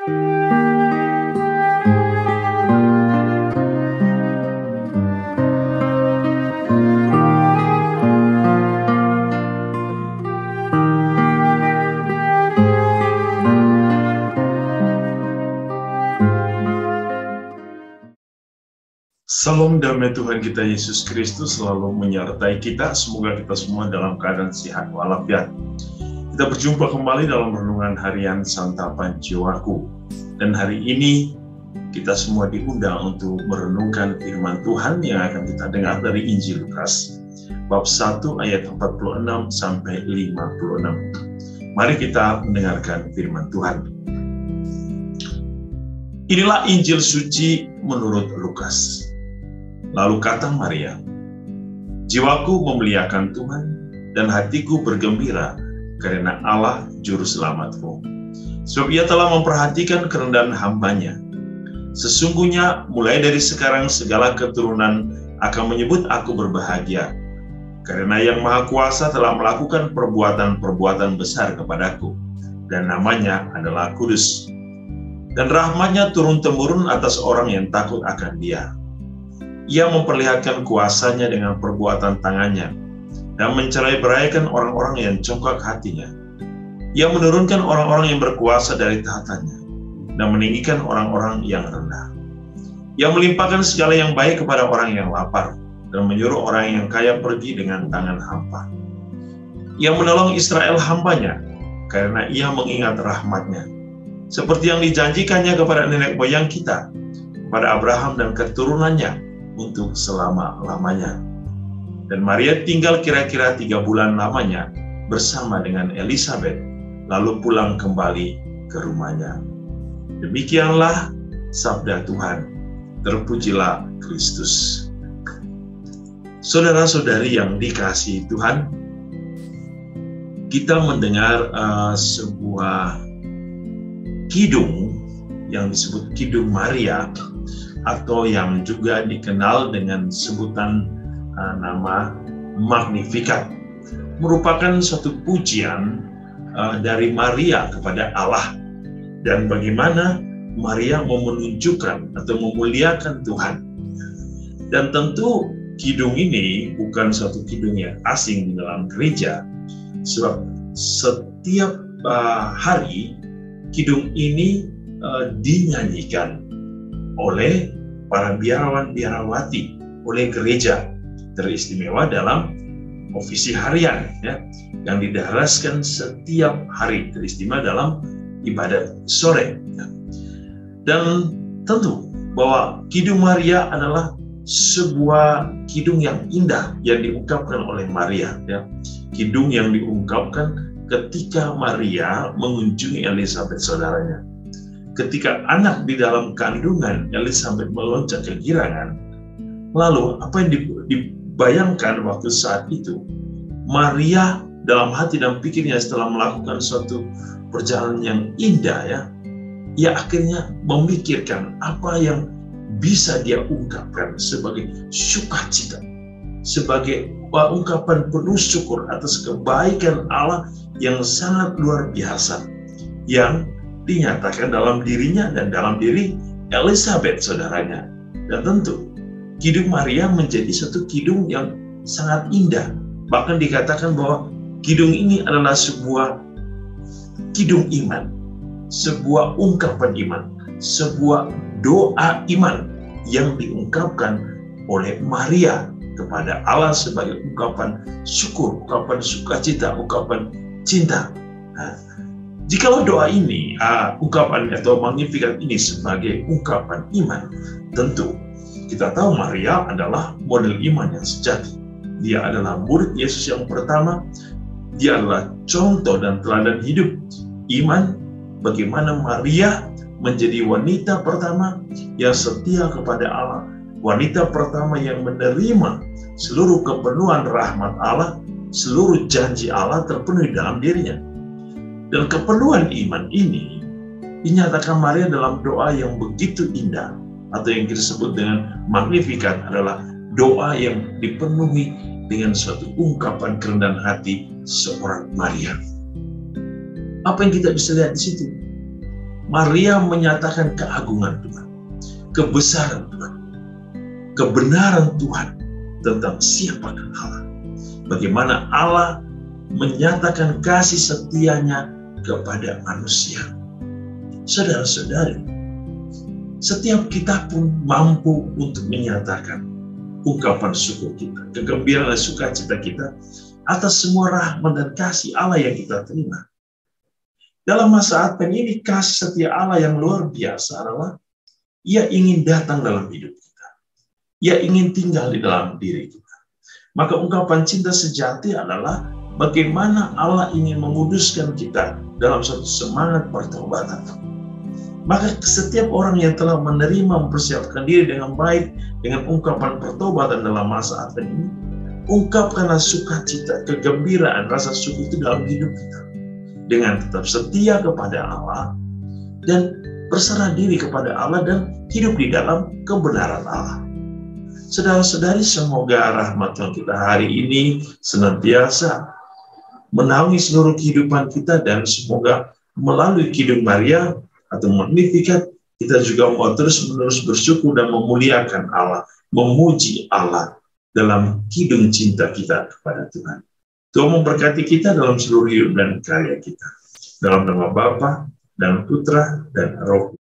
Salam damai Tuhan kita Yesus Kristus selalu menyertai kita. Semoga kita semua dalam keadaan sehat walafiat. Kita berjumpa kembali dalam renungan harian Santapan Jiwaku. Dan hari ini kita semua diundang untuk merenungkan firman Tuhan yang akan kita dengar dari Injil Lukas bab 1 ayat 46 sampai 56. Mari kita mendengarkan firman Tuhan. Inilah Injil suci menurut Lukas. Lalu kata Maria, "Jiwaku memuliakan Tuhan dan hatiku bergembira karena Allah Juru Selamatku. Sebab Ia telah memperhatikan kerendahan hamba-Nya. Sesungguhnya mulai dari sekarang segala keturunan akan menyebut aku berbahagia, karena Yang Maha Kuasa telah melakukan perbuatan-perbuatan besar kepadaku, dan namanya adalah Kudus. Dan rahmat-Nya turun-temurun atas orang yang takut akan Dia. Ia memperlihatkan kuasanya dengan perbuatan tangannya dan mencerai-beraikan orang-orang yang congkak hatinya. Ia menurunkan orang-orang yang berkuasa dari tahtanya dan meninggikan orang-orang yang rendah. Ia melimpahkan segala yang baik kepada orang yang lapar dan menyuruh orang yang kaya pergi dengan tangan hampa. Ia menolong Israel hamba-Nya karena Ia mengingat rahmat-Nya, seperti yang dijanjikannya kepada nenek moyang kita, kepada Abraham dan keturunannya untuk selama-lamanya." Dan Maria tinggal kira-kira 3 bulan lamanya bersama dengan Elisabet, lalu pulang kembali ke rumahnya. Demikianlah sabda Tuhan. Terpujilah Kristus. Saudara-saudari yang dikasihi Tuhan, kita mendengar sebuah kidung yang disebut Kidung Maria, atau yang juga dikenal dengan sebutan nama Magnificat, merupakan suatu pujian dari Maria kepada Allah, dan bagaimana Maria menunjukkan atau memuliakan Tuhan. Dan tentu kidung ini bukan suatu kidung yang asing di dalam gereja, sebab setiap hari kidung ini dinyanyikan oleh para biarawan-biarawati, oleh gereja, teristimewa dalam ofisi harian ya, yang didaraskan setiap hari, teristimewa dalam ibadat sore ya. Dan tentu bahwa Kidung Maria adalah sebuah kidung yang indah yang diungkapkan oleh Maria ya. Kidung yang diungkapkan ketika Maria mengunjungi Elisabet saudaranya. Ketika anak di dalam kandungan Elisabet melonjak kegirangan, lalu apa yang dibayangkan waktu saat itu? Maria dalam hati dan pikirnya setelah melakukan suatu perjalanan yang indah ya, ia akhirnya memikirkan apa yang bisa dia ungkapkan sebagai sukacita, sebagai ungkapan penuh syukur atas kebaikan Allah yang sangat luar biasa yang dinyatakan dalam dirinya dan dalam diri Elisabet saudaranya. Dan tentu Kidung Maria menjadi satu kidung yang sangat indah. Bahkan dikatakan bahwa kidung ini adalah sebuah kidung iman, sebuah ungkapan iman, sebuah doa iman yang diungkapkan oleh Maria kepada Allah sebagai ungkapan syukur, ungkapan sukacita, ungkapan cinta. Nah, jikalau doa ini, ungkapan atau Magnificat ini sebagai ungkapan iman, tentu kita tahu Maria adalah model iman yang sejati. Dia adalah murid Yesus yang pertama. Dia adalah contoh dan teladan hidup iman, bagaimana Maria menjadi wanita pertama yang setia kepada Allah, wanita pertama yang menerima seluruh kepenuhan rahmat Allah, seluruh janji Allah terpenuhi dalam dirinya. Dan kepenuhan iman ini dinyatakan Maria dalam doa yang begitu indah, atau yang kita sebut dengan Magnificat, adalah doa yang dipenuhi dengan suatu ungkapan kerendahan hati seorang Maria. Apa yang kita bisa lihat di situ? Maria menyatakan keagungan Tuhan, kebesaran Tuhan, kebenaran Tuhan tentang siapakah Allah. Bagaimana Allah menyatakan kasih setianya kepada manusia. Saudara-saudari, setiap kita pun mampu untuk menyatakan ungkapan syukur kita, kegembiraan dan sukacita kita atas semua rahmat dan kasih Allah yang kita terima. Dalam masa Advent ini, kasih setia Allah yang luar biasa adalah Ia ingin datang dalam hidup kita. Ia ingin tinggal di dalam diri kita. Maka ungkapan cinta sejati adalah bagaimana Allah ingin menguduskan kita dalam satu semangat pertobatan. Maka setiap orang yang telah menerima, mempersiapkan diri dengan baik dengan ungkapan pertobatan dalam masa Advent ini, ungkapkanlah sukacita, kegembiraan, rasa syukur itu dalam hidup kita dengan tetap setia kepada Allah dan berserah diri kepada Allah dan hidup di dalam kebenaran Allah. Saudara-saudari, semoga rahmat Tuhan kita hari ini senantiasa menaungi seluruh kehidupan kita, dan semoga melalui Kidung Maria atau Magnificat, kita juga mau terus-menerus bersyukur dan memuliakan Allah, memuji Allah dalam kidung cinta kita kepada Tuhan. Tuhan memberkati kita dalam seluruh hidup dan karya kita. Dalam nama Bapa dan Putra dan Roh